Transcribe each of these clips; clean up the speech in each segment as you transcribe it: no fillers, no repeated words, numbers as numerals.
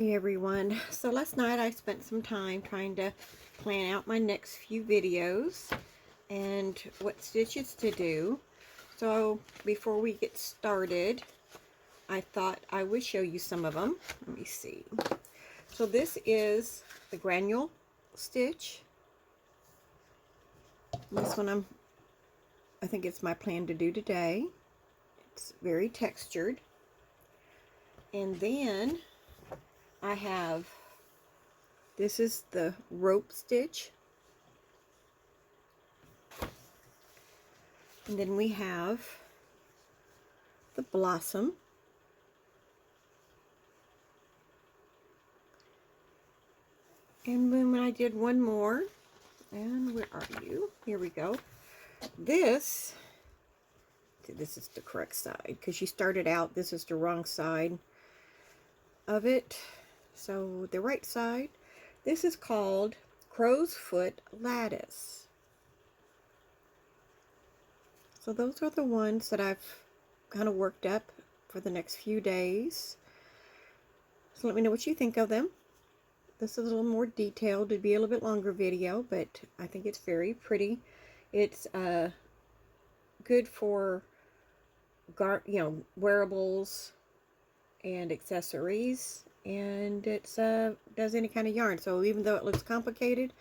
Hey everyone, so last night I spent some time trying to plan out my next few videos and what stitches to do. So before we get started, I thought I would show you some of them. Let me see. So this is the granule stitch. This one I think it's my plan to do today. It's very textured. And then I have, this is the rope stitch. And then we have the blossom. And then I did one more. And where are you? Here we go. This is the correct side because you started out, this is the wrong side of it. So the right side, this is called crow's foot lattice. So those are the ones that I've kind of worked up for the next few days. So let me know what you think of them. This is a little more detailed. It'd be a little bit longer video, but I think it's very pretty. It's good for wearables and accessories, and it's does any kind of yarn. So even though it looks complicated,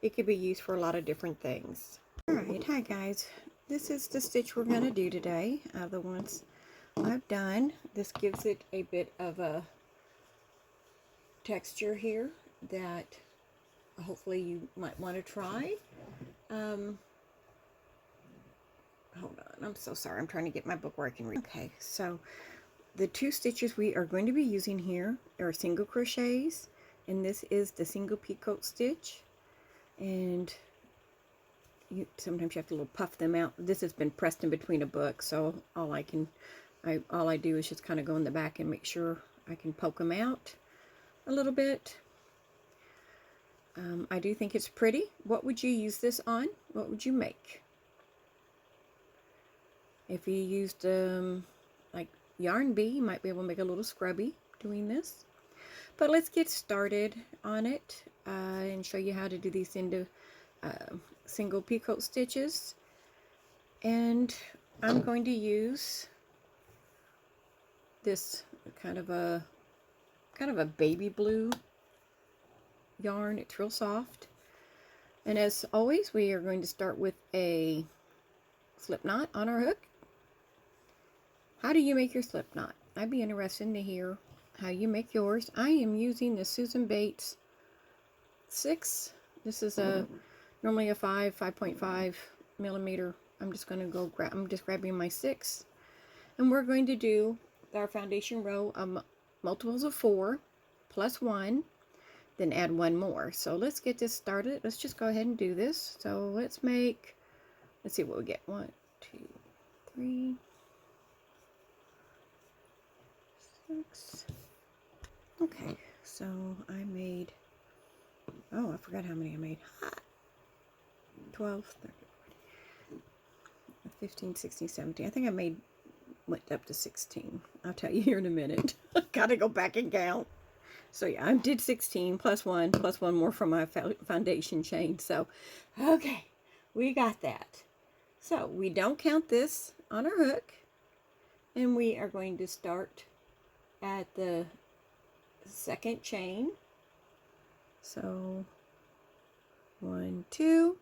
it could be used for a lot of different things. Alright, hi guys. This is the stitch we're going to do today. The ones I've done. This gives it a bit of a texture here that hopefully you might want to try. Hold on, I'm so sorry. I'm trying to get my book where I can read. Okay, so the two stitches we are going to be using here are single crochets, and this is the single picot stitch. And sometimes you have to little puff them out. This has been pressed in between a book, so all I do is just kind of go in the back and make sure I can poke them out a little bit. I do think it's pretty. What would you use this on? What would you make? If you used like yarn bee, you might be able to make a little scrubby doing this. But let's get started on it and show you how to do these into single picot stitches. And I'm going to use this kind of a baby blue yarn. It's real soft. And as always, we are going to start with a slip knot on our hook. How do you make your slip knot? I'd be interested to hear how you make yours. I am using the Susan Bates 6. This is normally a 5.5 millimeter. I'm just going to go I'm just grabbing my 6, and we're going to do our foundation row of multiples of 4 plus 1, then add one more. So let's get this started. Let's just go ahead and do this. So let's see what we get. 1, 2, 3, 6. Okay, so I made, oh, I forgot how many I made. 12, 13, 15, 16, 17. I think I went up to 16. I'll tell you here in a minute. Gotta go back and count. So yeah, I did 16 plus one more from my foundation chain. So, okay, we got that. So we don't count this on our hook, and we are going to start at the second chain. So 1, 2,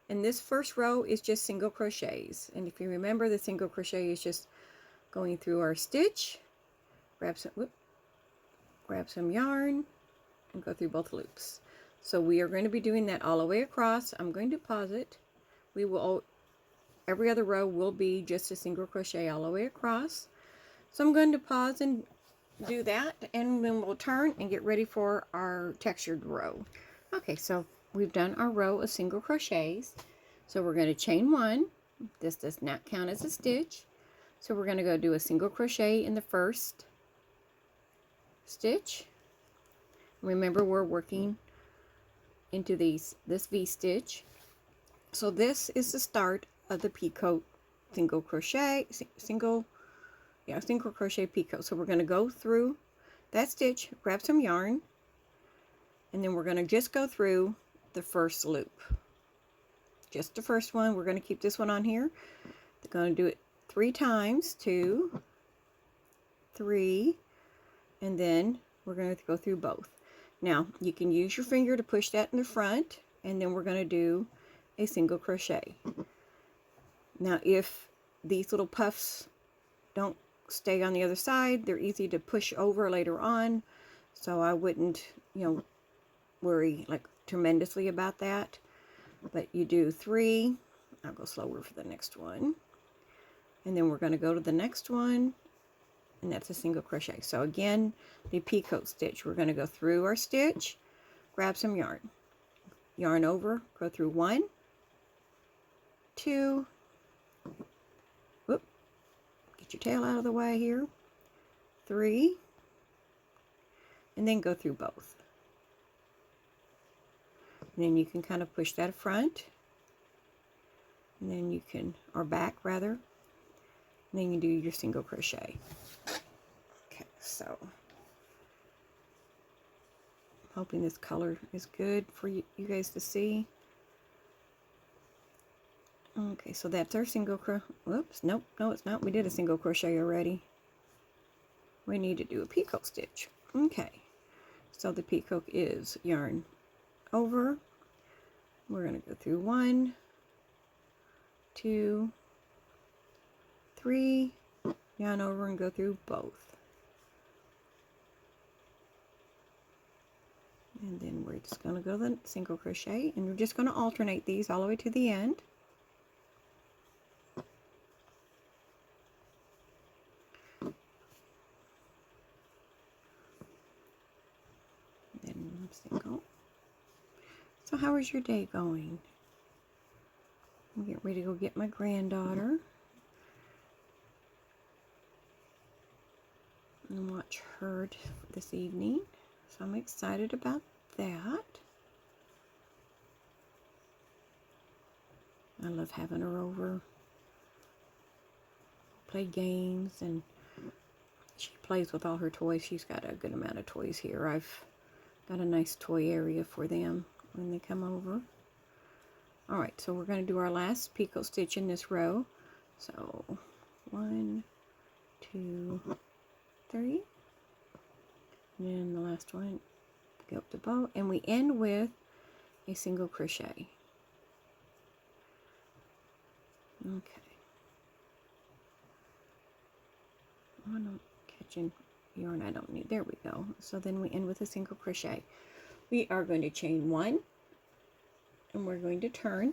and this first row is just single crochets. And if you remember, the single crochet is just going through our stitch, grab some yarn, and go through both loops. So we are going to be doing that all the way across. I'm going to pause it. Every other row will be just a single crochet all the way across. So I'm going to pause and do that, and then we'll turn and get ready for our textured row. Okay, so we've done our row of single crochets. So we're going to chain 1. This does not count as a stitch. So we're going to go do a single crochet in the first stitch. Remember, we're working into this V-stitch. So this is the start of the picot single crochet picot. So we're going to go through that stitch, grab some yarn, and then we're going to just go through the first loop. Just the first one. We're going to keep this one on here. We're going to do it 3 times, 2, 3, and then we're going to go through both. Now, you can use your finger to push that in the front, and then we're going to do a single crochet. Now, if these little puffs don't stay on the other side, they're easy to push over later on, so I wouldn't, worry like tremendously about that. But you do 3, I'll go slower for the next one, and then we're going to go to the next one, and that's a single crochet. So again, the picot stitch, we're going to go through our stitch, grab some yarn over, go through 1, 2, whoop, get your tail out of the way here, 3, and then go through both. And then you can kind of push that front, and then you can, or back rather, and then you do your single crochet. Okay, so I'm hoping this color is good for you guys to see. Okay, so that's our single crochet. Whoops, nope, no it's not. We did a single crochet already. We need to do a picot stitch. Okay, so the picot is yarn over. We're going to go through 1, 2, 3, yarn over and go through both. And then we're just going to go the single crochet, and we're just going to alternate these all the way to the end. Then single. So how is your day going? I'm getting ready to go get my granddaughter and watch her this evening. So I'm excited about that. I love having her over, play games, and she plays with all her toys. She's got a good amount of toys here. I've got a nice toy area for them when they come over. Alright, so we're going to do our last picot stitch in this row. So 1, 2, 3, and then the last one, go up the bow, and we end with a single crochet. Okay. Oh no, catching yarn I don't need. There we go. So then we end with a single crochet. We are going to chain 1, and we're going to turn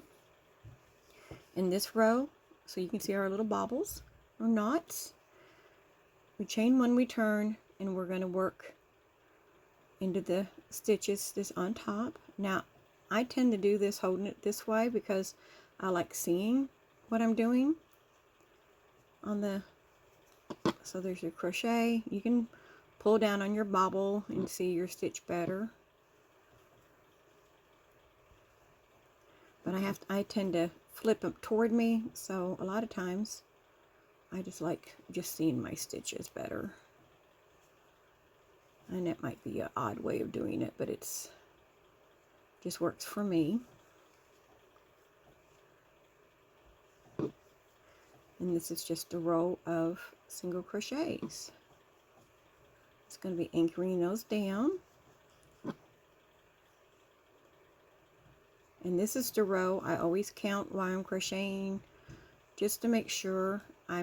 in this row, so you can see our little bobbles or knots. We chain 1, we turn, and we're going to work into the stitches this on top. Now I tend to do this holding it this way because I like seeing what I'm doing on the, so there's your crochet. You can pull down on your bobble and see your stitch better. But I tend to flip them toward me, so a lot of times I just like just seeing my stitches better. And it might be an odd way of doing it, but it's just works for me. And this is just a row of single crochets. It's going to be anchoring those down. And this is the row I always count while I'm crocheting, just to make sure I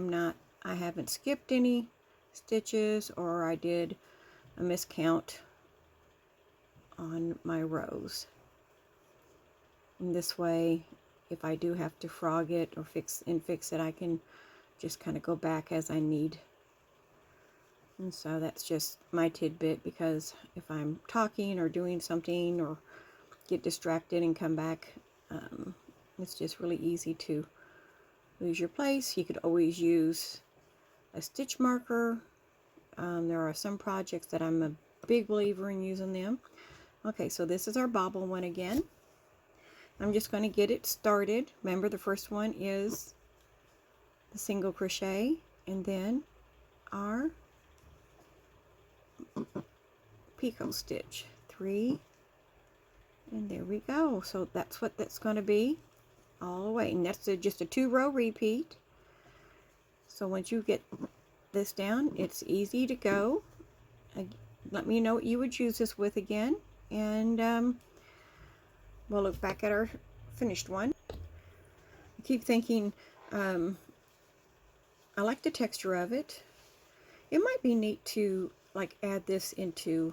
haven't skipped any stitches, or I did a miscount on my rows. And this way, if I do have to frog it or fix it, I can just kind of go back as I need. And so that's just my tidbit, because if I'm talking or doing something or get distracted and come back, it's just really easy to lose your place. You could always use a stitch marker. There are some projects that I'm a big believer in using them. Okay, so this is our bobble one again. I'm just going to get it started. Remember, the first one is the single crochet, and then our picot stitch. 3, and there we go. So that's what that's going to be all the way, and that's just a 2-row repeat. So once you get this down, it's easy to go. Let me know what you would use this with again, and we'll look back at our finished one. I keep thinking, I like the texture of it. It might be neat to like add this into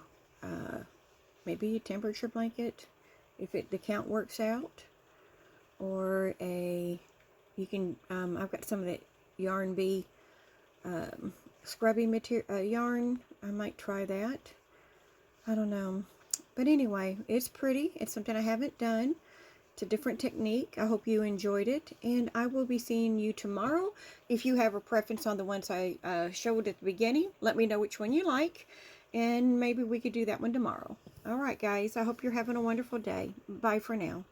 maybe a temperature blanket if the count works out, or you can I've got some of that Yarn Bee scrubby material yarn. I might try that. I don't know, but anyway, it's pretty. It's something I haven't done. It's a different technique. I hope you enjoyed it, and I will be seeing you tomorrow. If you have a preference on the ones I showed at the beginning, let me know which one you like, and maybe we could do that one tomorrow. All right, guys, I hope you're having a wonderful day. Bye for now.